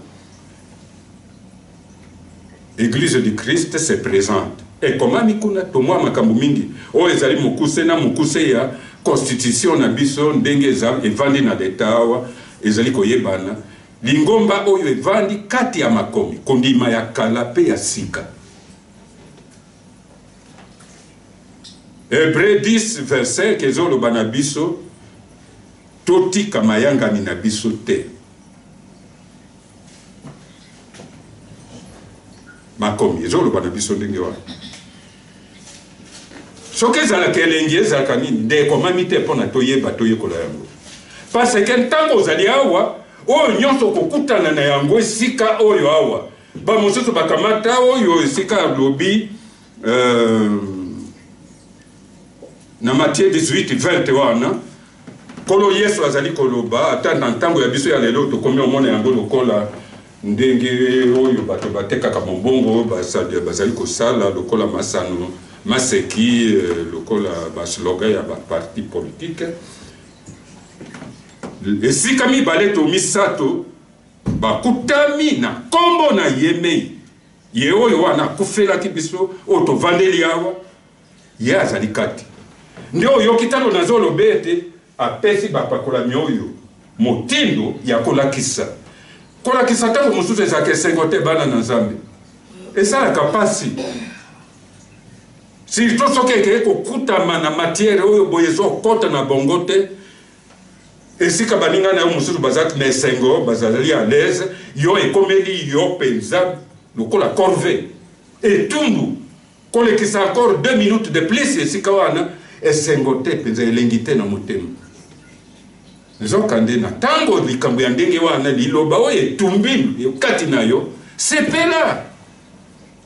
Église du Christ se présente ekomami kuna tomwa makambo mingi oyo ezali mokuse na mokuse ya constitution na biso ndenge evandi na leta awa ezali koyebana lingomba oyo evandi kati ya makomi kondima ya kala pe ya sika Hébreux 10 verset ezoloba na biso totika mayangani na biso te makomi ezoloba na biso ndenge wana soki ezalaka elengi ezalaka nini nde ekomami te mpona toyeba toyekola yango parce ke ntango ozali awa oyo nyonso kokutana na yango esika oyo awa bamosusu bakamata oyo esika alobi na Matthieu 18:20 wana kolo Yesu azali koloba ata na ntango ya biso ya lelo tokomi omona yango lokola ndenge oyo bato batekaka mombongo bazali kosala lokola masano maseki lokola baslogan ya baparti politique esika mibale to misato bakutami na kombo na yemei ye oyo wana kufelaki biso oyo tovandeli awa ye azali kati nde oyo kitalo nazoloba ete apesi bapakolami oyo motindo ya kolakisa ntango mosusu ezalaka esengo te bana na nzambe esalaka pasi surtout soki ekei kokutama na matiere oyo boye ezokota na bongo te esika baninga na yo mosusu bazalaki na esengo bazali à l'aise yo ekomeli yo mpenza lokola corvée etumbu kolekisa encore 2 minutes de plus esika wana esengo te mpenza elengi te na motema nzokande na tango likambo ya ndenge wana liloba oyo etumbi kati na yo sepela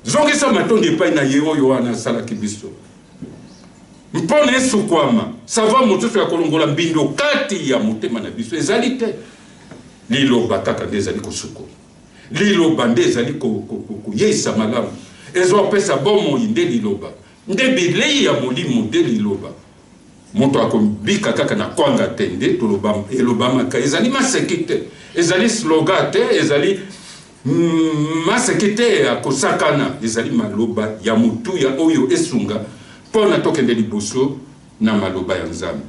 zongisa matondi epai na ye oyo wana asalaki biso mpona esukwama sava mosusu ya kolongola mbindo kati ya motema na biso ezali te liloba kaka nde ezali kosukola liloba nde ezali koyeisa malamu ezopesa bomoi nde liloba nde bilei ya molimo nde liloba moto akobika kaka na kwanga te nde toloba elobamaka ezali maseki te ezali slogan te ezali maseki te akosakana ezali maloba ya motuya oyo esunga mpona tokende liboso na maloba ya nzambe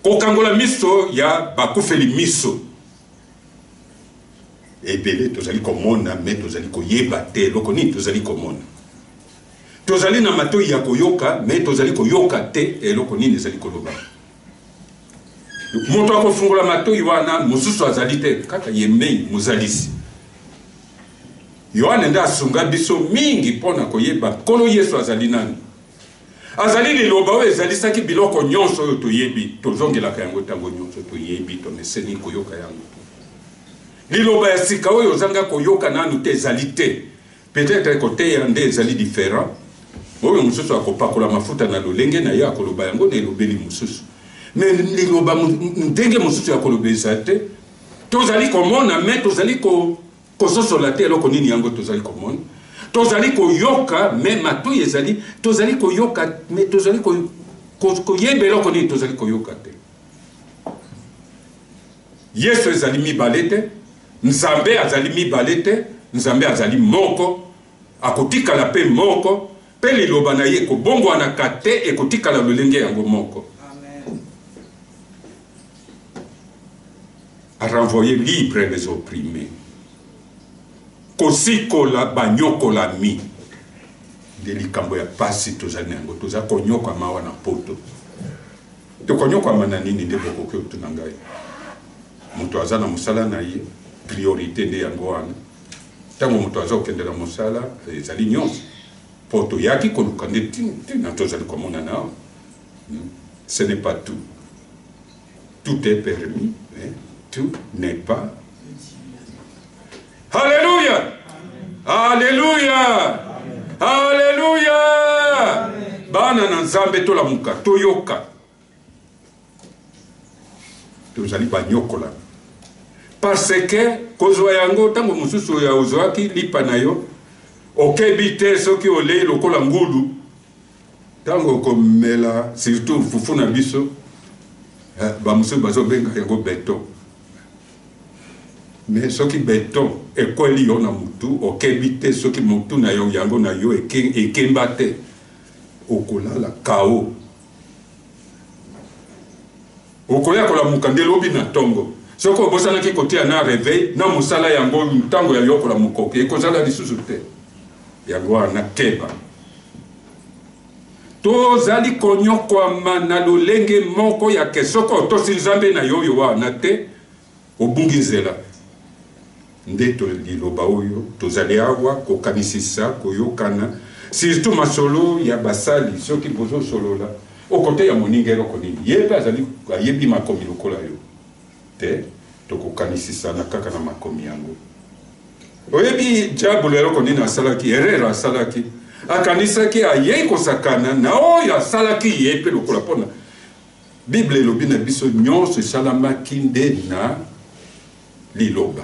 kokangola miso ya bakufeli miso ebele tozali komona mais tozali koyeba te eloko nini tozali komona tozali na matoi ya koyoka mais tozali koyoka te eloko nini ezali koloba moto akofungola matoi wana mosusu azali te kaka yemei mozalisi Yohane nde asunga biso mingi mpona koyeba nkolo Yesu azali nani azali liloba oyo ezalisaki biloko nyonso oyo toyebi tozongelaka yango ntango nyonso toyebi tomeseni koyoka yango liloba ya sika oyo ozanga koyoka nanu te ezali te peut-être koteya nde ezali différent oyo mosusu akopakola mafuta na lolenge na ye akoloba yango na elobeli mosusu mais liloba ndenge mosusu ya koloba ezali te tozali komona mais tozali kososola te eloko nini yango tozali komona tozali koyoka mais matoi ezali tozali koyoka mais tozali koyeba eloko nini tozali koyoka te Yesu ezali mibale te Nzambe azali mibale te Nzambe azali moko akotikala pe moko pe liloba na ye kobongwanaka te ekotikala lolenge yango moko à renvoyer libre les opprimés kosikola banyokola mi de likambo ya pasi tozali nango tozali konyokama wana poto tokonyokama na nini nde bokoki otuna ngai moto aza na mosala na ye priorité nde yango wana ntango moto aza kokendela mosala ezali nyonso po toyaki koluka nde ntina tozali komona nao ce n'est pas tout tout est permis mais tout n'est pas Alléluia Alléluia Alléluia bana na Nzambe tolamuka toyoka tozali banyokola parce que kozwa yango tango mosusu ya ozwaki lipa na yo okebi te soki olei lokola ngulu tango komela surtout fufu na biso bamosusu bazobenga yango beton mais soki beton ekweli yo na mutu okebi te soki mutu na yo yango na yo ekemba te okolala kao okoya kolamuka nde lobi na tongo soko obosanaki kotia na réveil na mosala yango ntango ya yokola mukoki ekozala lisusu te yango wana keba tozali konyokwama na lolenge moko ya ke soko otosi Nzambe na yo wana te obungi nzela nde liloba oyo tozali awa kokanisisa koyokana surtout masolo ya basali soki bozosolola okote ya moninga eloko nini yeba azali ayebi makomi lokola yo te tokokanisisa na kaka na makomi yango oyebi diabolo eloko nini asalaki erreur asalaki akanisaki ayei kosakana na oyo asalaki ye mpe lokola mpona bible elobi na biso nyonso esalamaki nde na liloba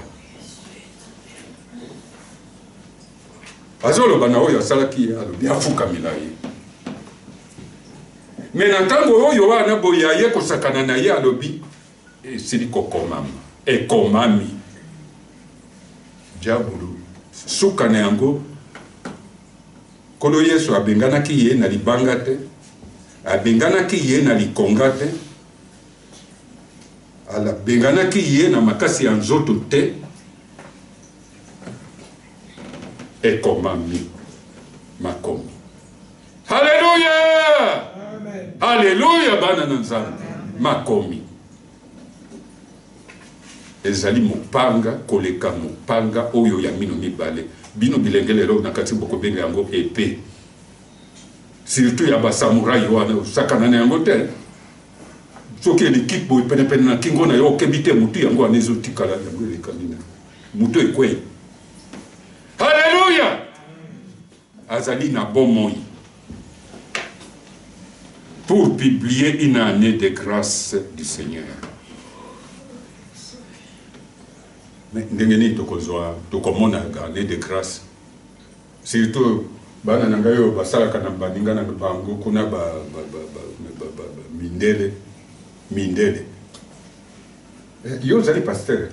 azoloba na oyo asalaki ye alobi afukamela ye me na ntango oyo wana boye aye kosakana na ye alobi esili kokomama ekomami diabolo suka na yango Kolo Yesu abenganaki ye na libanga te abenganaki ye na likonga te abenganaki ye na makasi ya nzoto te ekomami makomi Alléluia Amen Alléluia bana na Nzambe makomi ezali mopanga koleka mopanga oyo ya mino mibale bino bilengele lo na kati boko benga yango épée surtout ya ba samurai wana sakana na yango te soki l'équipe boy pene na kingo na yo kebite mutu yango anezo tikala yango lekanina mutu ekwe Alléluia azali na bomoi pour publier une année de grâce du Seigneur. Ndenge ni tokozwa tokomona année de grâce surtout bana nanga yo basalaka na baninga na bango kuna mindele yo zali pasteur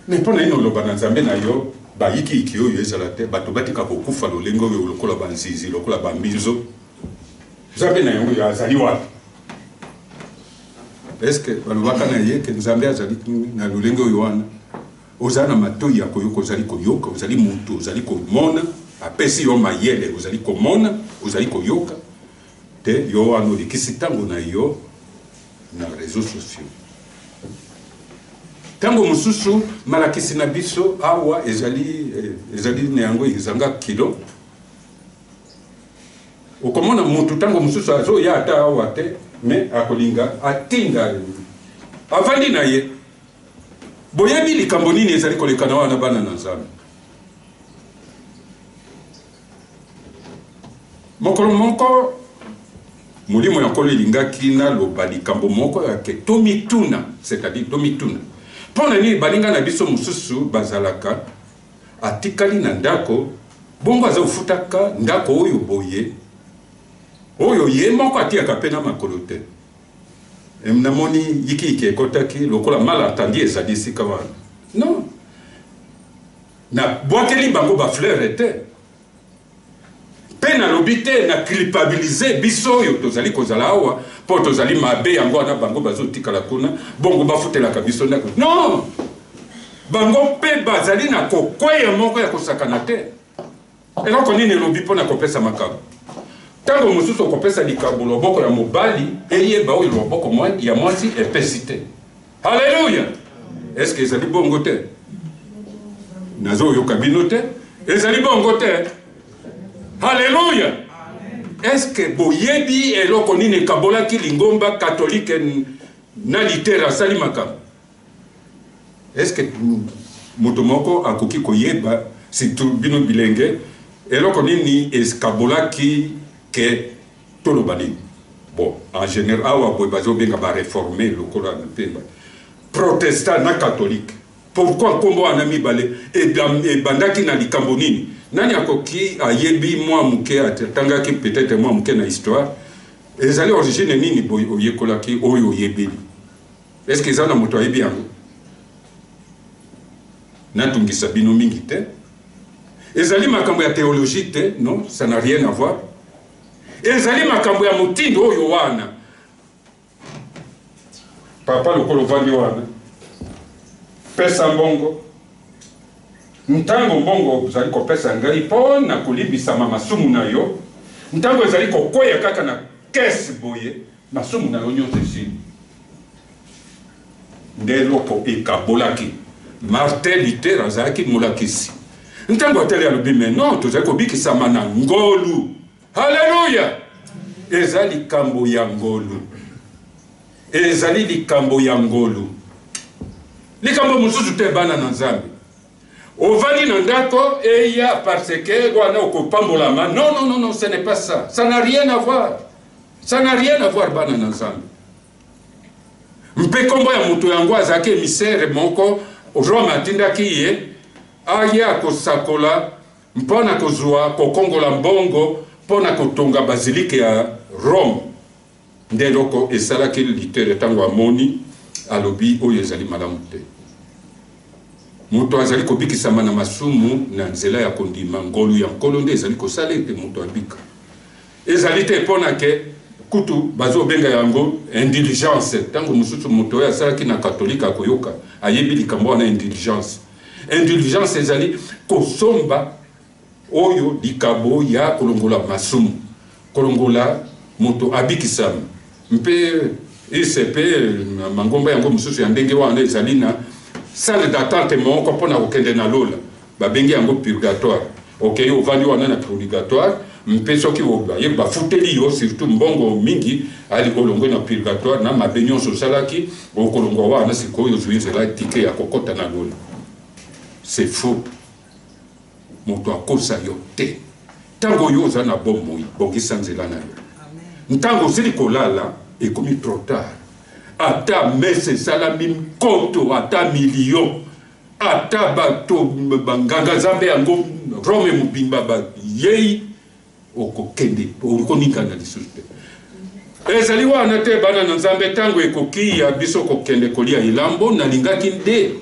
mais pona ino loba na Nzambe na yo bayiki ikio yo ezala te bato batika kokufa lolengo yo lokola banzizi lokola bambizo Nzambe na yango azali wapi est-ce que balobaka na ye ke Nzambe azali na lolengo yo wana ozana matoi ya koyoka ozali koyoka ozali mutu ozali komona apesi yo mayele ozali komona ozali koyoka te yo wana olikisi ntango na yo na réseaux sociaux ntango mosusu malakisi na biso awa ezali na yango ezanga kilo okomona mutu ntango mosusu azoya ata awa te me akolinga atinda avandi na ye boyebi likambo nini ezali kolekana wana bana na Nzambe mokolo moko molimo ya nkolo elingaki naloba likambo moko yake tomituna c'est-à-dire tomituna mpona nini balinga na biso mosusu bazalaka atikali na ndako bongo aza ofutaka ndako oyo boye oyo ye moko atiaka mpe na makolo te namoni yiki ekotaki lokola malentendi ezali esika wana non na bwakeli bango bafleur te mpe nalobi te na culpabilize biso oyo tozali kozala awa mpo tozali mabe yango wana bango bazotikala kuna bongo bafutelaka biso ndako non bango mpe bazali na kokweya moko ya kosakana te eloko nini elobi mpo na kopesa makambo ntango mosusu okopesa likambo loboko ya mobali eyeba oyo loboko ya mwasi epesi te halleluya eske ezali bongo te nazoyoka bino te ezali bongo te halleluya eske boyebi eloko nini ekabolaki lingomba katolike na litere asali makambo eske moto moko akoki koyeba surtout bino bilenge eloko nini ekabolaki ke toloba nini bon en général awa boye bazobenga baréforme lokola mpemba protestant na catholique pourquoi nkombo wana mibale ebandaki na likambo nini nani akoki ayebi mwa muke atangaki peut-être mwa muke na histoire ezali origine nini boye oyekolaki oyo oyebeli est-ce que eza na moto ayebi yango natungisa bino mingi te ezali makambo ya théologie te non ça n'a rien à voir ezali makambo ya motindo oyo wana papa lokolo vandi wana pesa mbongo ntango mbongo ezali kopesa ngai mpo na kolimbisama masumu na yo ntango ezali kokwea kaka na kese boye masumu na yo nyonso esili nde eloko ekabolaki Martin Luther azalaki molakisi ntango ateli alobi me non tozali kobikisama na ngolu halleluya ezali likambo ya ngolu ezali likambo ya ngolu likambo mosusu te bana na Nzambe ovandi na ndako eya parce que wana okopambolama non ce n'est pas ça ça n'a rien à voir bana na Nzambe mpe kombo ya moto yango azalaki emisere moko Rome atindaki ye aya kosakola mpona kozwa kokongola mbongo mpona kotonga basilike ya Rome nde eloko esalaki litere ntango amoni alobi oyo ezali malamu te moto azali kobikisama na masumu na nzela ya kondima ngolu ya nkolo nde ezali kosala ete moto abika ezali te mpona ke kutu bazobenga yango indulgence ntango mosusu moto oyo asalaki na katolika akoyoka ayebi likambo wana indulgence ezali kosomba oyo likabo ya kolongola masumu kolongola moto abikisama mpe ICP mangomba yango mosusu ya ndenge wana ezali na salle d'attente moko mpona kokende na lola babengi yango purgatoire okei ovandi wana na purgatoire mpe soki bafuteli yo surtout mbongo mingi ali kolongwe na purgatoire na mabe nyonso osalaki okolongwa wana sikoyo ozwi nzela tike ya kokota na lola c'est faux moto akosa yo te ntango oyo oza na bomoi bongisa nzela na yo ntango osili kolala ekomi trop tard ata mese esalami nkoto ata million ata bato banganga Nzambe yango Rome mobimba bayei okokende okoningana lisusu te ezali wana te bana na Nzambe ntango ekoki ya biso kokende kolia ilambo nalingaki nde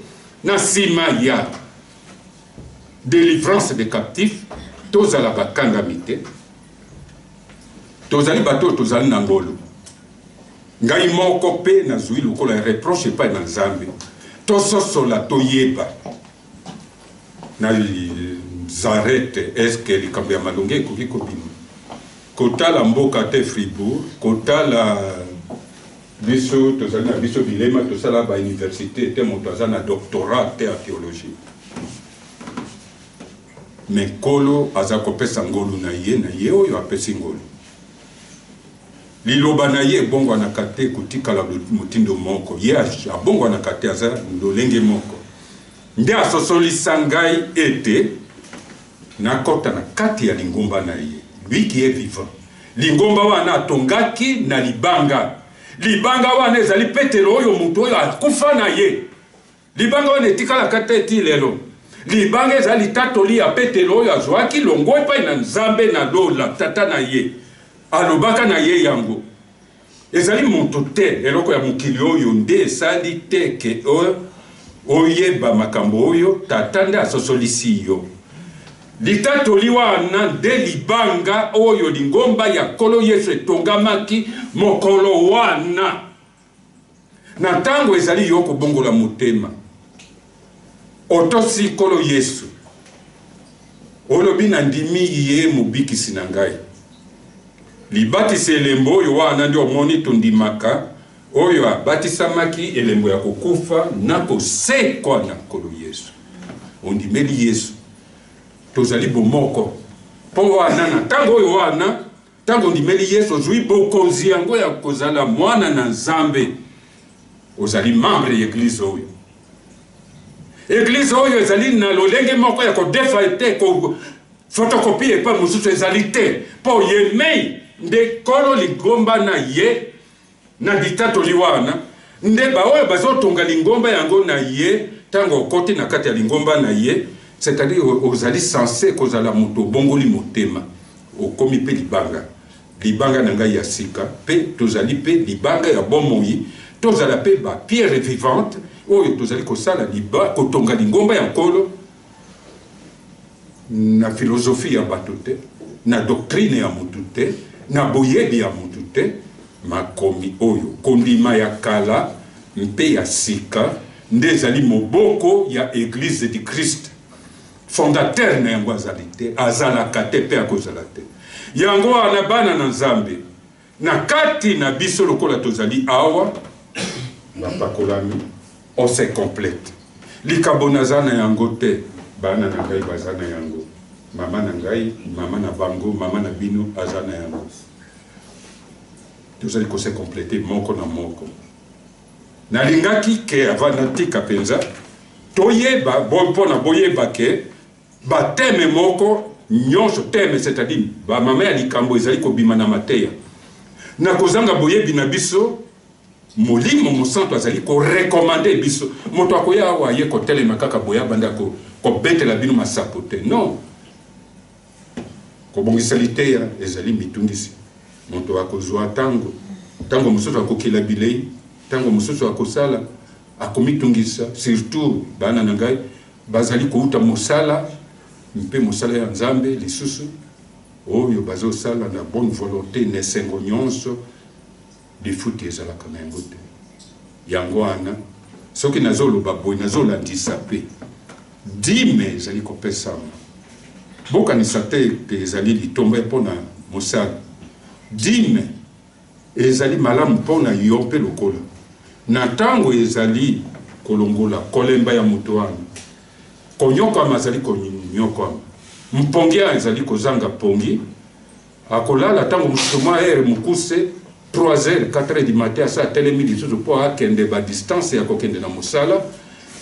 na nsima ya délivrance des captifs tozala bakangami te tozali bato tozali na ngolo ngai moko pe nazwi lokola reproche epai na Nzambe tososola toyeba na zarete eske likambo ya malonge ekoki kobima kotala mboka te Fribourg kotala biso tozali na biso bilema tosala ba université te moto aza na doctorat te ya théologie mais kolo aza kopesa ngolu na ye oyo apesi ngolu liloba na ye ebongwanaka te kotikala motindo moko ye abongwanaka te aza lolenge moko nde asosolisa ngai ete nakota na kati ya lingomba na ye lui qui est vivant lingomba wana atongaki na libanga wana ezali petelo oyo moto oyo akufa na ye libanga wana etikalaka te eti lelo libanga ezali tatoli ya petelo oyo azwaki longo epai na nzambe na lola tata na ye alobaka na ye yango ezali moto te eloko ya mokili oyo nde esali te ke oyeba makambo oyo tata nde asosolisi yo litatoli wana nde libanga oyo lingomba ya kolo Yesu etongamaki mokolo wana na ntango ezali yo kobongola motema otosi kolo Yesu olobi na ndimi ye mobikisi na ngai libatisi elembo oyo wana nde omoni tondimaka oyo abatisamaki elembo ya kokufa na kosekwa na kolo Yesu ondimeli Yesu tozali bomoko po wana na ntango oyo wana ntango ondimeli Yesu ozwi bokonzi yango ya kozala mwana na Nzambe ozali membre ya eglise oyo ezali na lolenge moko ya kodefa te photocopie epa mosusu ezali te po ye mei nde kolo lingomba na ye na litatoli wana nde baoyo bazotonga lingomba yango na ye ntango okoti na kati ya lingomba na ye c'est-à-dire ozali censé kozala moto bongoli motema okomi pe libanga na ngai ya sika pe tozali pe libanga ya bomoi tozala pe ba pierre vivante oyo tozali kosala kotonga lingomba ya nkolo na philosophie ya bato te na doctrine ya mutu te na boyebi ya mutu te makomi oyo kondima ya kala mpe ya sika nde ezali moboko ya église du Christ fondateur na yango azali te azalaka te mpe akozala te yango wana bana na Nzambe na kati na biso lokola tozali awa bapakolami on se complète likambo naza na yango te bana na ngai baza na yango mama na ngai mama na bango mama na bino aza na yango tozali kose complète moko na moko nalingaki ke avant natika penza toyeba mpona boyeba ke bateme moko nyonso teme c'est-à-dire bamama ya likambo ezali kobima na mateya na kozanga boyebi na biso molimo mosantu azali korekomande biso moto akoya awa ye kotelema kaka boya banda kobetela bino masapo te non kobongisali te ya ezali mitungisi moto akozwa tango mosusu akokila bilei tango mosusu akosala akomitungisa surtout bana na ngai bazali kouta mosala mpe mosala ya Nzambe lisusu oyo bazosala na bonne volonté nesengo nyonso lifuti ezalaka na yango te yango wana soki nazoloba boye nazolandisa pe dime ezali kopesama bokanisa te ezali litomba mpona mosala dime ezali malamu mpona yo mpe lokola na ntango ezali kolongola kolemba ya moto wana konyokama azali konyokama mpongi ezali kozanga pongi akolala ntango mosusu mwa ere mokuse 3h 4h du matin asa atelemi lisusu mpo akende badistance ya kokende na mosala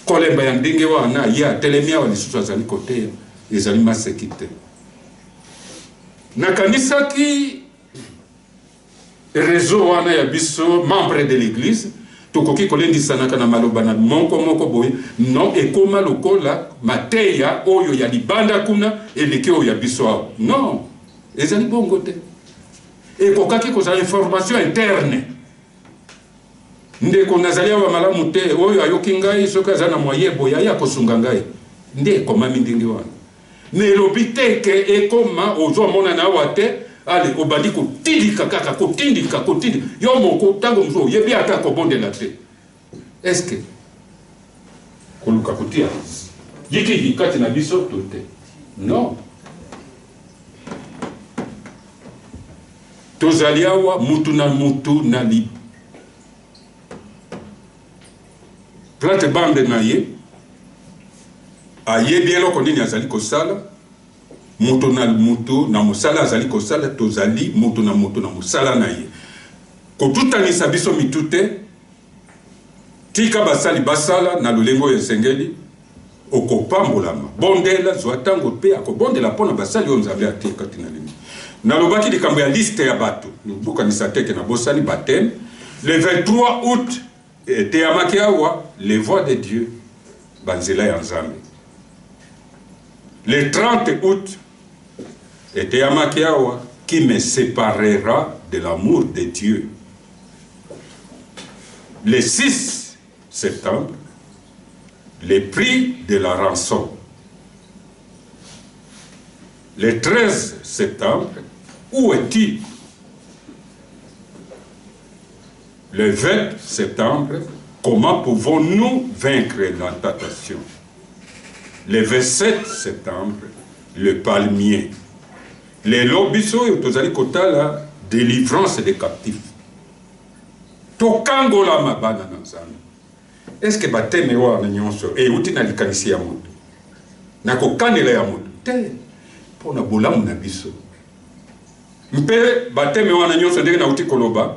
kolemba ya ndenge wana ye atelemi awa lisusu azali koteya ezali maseki te nakanisaki réseau wana ya biso membre de l'église tokoki kolendisanaka na maloba na moko boye non ekoma lokola mateya oyo ya libanda kuna eleki oyo ya biso awa non ezali bongo te ekokaki kozala information interne ndeko nazali awa malamu te oyo ayoki ngai soki aza na moye boye aya kosunga ngai nde ekomami ndenge wana nelobi te ke ekoma ozomona na awa te ale obandi kotindika kaka kotindika yo moko ntango mosusu oyebi ata kobondela te eske koluka kotia Yiki kati na biso tote. Non. Tozaliawa mutu na li. Plate bande na ye. Aye bien loko nini azali kosala. Mutu na musala azali kosala. Tozali mutu na musala na ye. Kotutanisa biso mitute. Tika basali basala na lulengo yesengeli. Okopambolama. Bondela zwatango pe akobondela pona basali yo nzambe ate kati na limi. Nalobaki likambo ya liste ya bato. Nubukanisa teke na bosali baptême. Le 23 août était à Makiawa, les voix de Dieu. Banzela ya nzambe. Le 30 août était à Makiawa, qui me séparera de l'amour de Dieu. Le 6 septembre, les prix de la rançon. Le 13 septembre, où est-il? Le 20 septembre, comment pouvons-nous vaincre la tentation? Le 27 septembre, le palmier. Les lobiso et tozali kotala délivrance des captifs. Tokangola mabana nanzana. Est-ce que bateme wa na nyonso e uti na likanisi ya mutu? Na kokanela ya mutu. Te pona bolamu na biso. Mpe bateme wa na nyonso ndenge na uti koloba.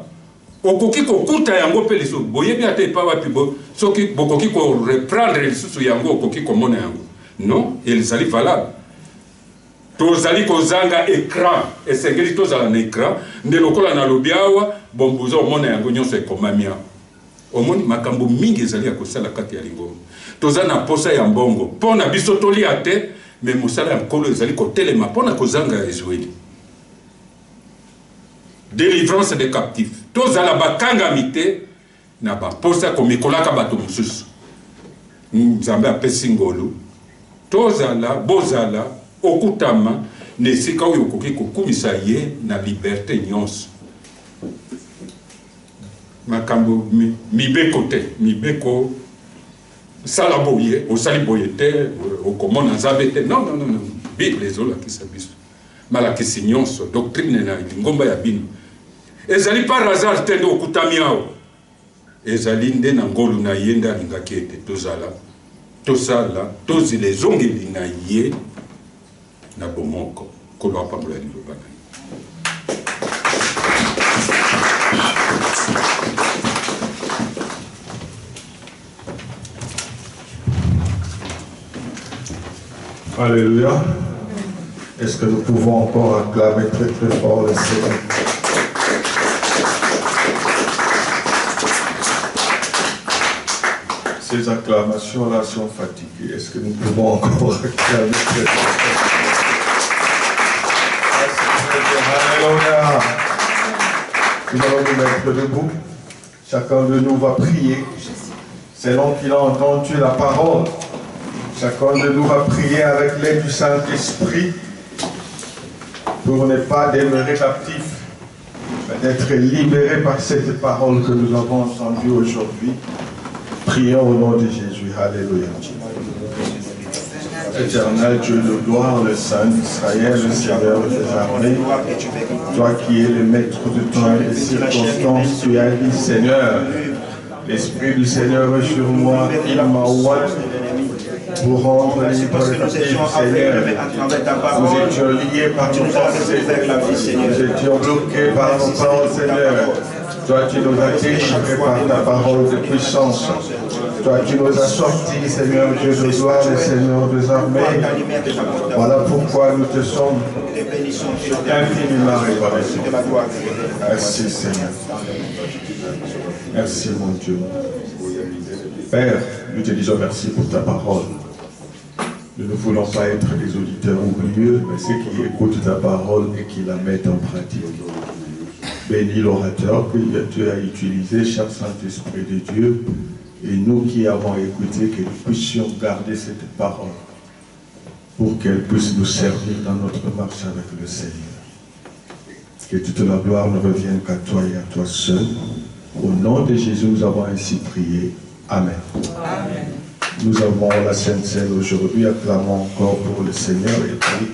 Okoki kokuta yango pe liso boyebi ate pa wapi bo soki bokoki ko reprendre lisusu yango okoki komona yango. Non, ils allaient valable. Tozali kozanga écran, esengeli tozala na écran, ndelokola na lobiawa, bombuza omona yango nyonso ekomamia. Omoni makambo mingi ezali ya kosala kati ya lingomba. Toza na posa ya mbongo, pona biso toli ate, me mosala ya nkolo ezali kotelema pona kozanga ya Israeli. Délivrance des captifs. Tozala bakanga mite na ba posa komikolaka bato mosusu. Nzambe apesi ngolu. Tozala bozala okutama nesika oyo okoki kokumisa ye na liberté nyonso. Makambo mibeko te, mibeko sala boye, osali boye te, okomona nzambe te. Non, non, non, non. Bible ezolakisa biso. Malakisi nyonso, doctrine na lingomba ya bino. Ezali par hasard te nde okutami awa. Ezali nde na ngolu na ye nde alingaki ete tozala. Tosala, tozila ezongeli na ye na bomoko. Kolo apambola ya liloba na ye. Alléluia. Est-ce que nous pouvons encore acclamer très très fort le Seigneur? Ces acclamations-là sont fatiguées. Est-ce que nous pouvons encore acclamer très fort? Alléluia. Nous allons nous mettre debout. Chacun de nous va prier selon qu'il a entendu la parole. Chacun de nous va prier avec l'aide du Saint-Esprit pour ne pas demeurer captif, mais d'être libéré par cette parole que nous avons entendue aujourd'hui. Prions au nom de Jésus. Alléluia. Éternel Dieu de gloire, le Saint d'Israël, le Seigneur des armées, toi qui es le maître de temps et des circonstances, tu as dit, Seigneur, l'Esprit du Seigneur est sur moi, il m'a oint pour rendre libre le Seigneur. Nous étions liés par nos pensées, nous étions bloqués par nos paroles, Seigneur. Toi, tu nous as délivrés par ta parole de puissance. Toi, tu nous as sortis, Seigneur Dieu de gloire, le Seigneur des armées. Voilà pourquoi nous te sommes infiniment reconnaissants. Merci, Seigneur. Merci, mon Dieu. Père, nous te disons merci pour ta parole. Nous ne voulons pas être des auditeurs oublieux, mais ceux qui écoutent ta parole et qui la mettent en pratique. Bénis l'orateur que tu as utilisé, cher Saint-Esprit de Dieu, et nous qui avons écouté, que nous puissions garder cette parole pour qu'elle puisse nous servir dans notre marche avec le Seigneur. Que toute la gloire ne revienne qu'à toi et à toi seul. Au nom de Jésus, nous avons ainsi prié. Amen. Amen. Nous avons la Sainte Seine aujourd'hui, acclamons encore pour le Seigneur et puis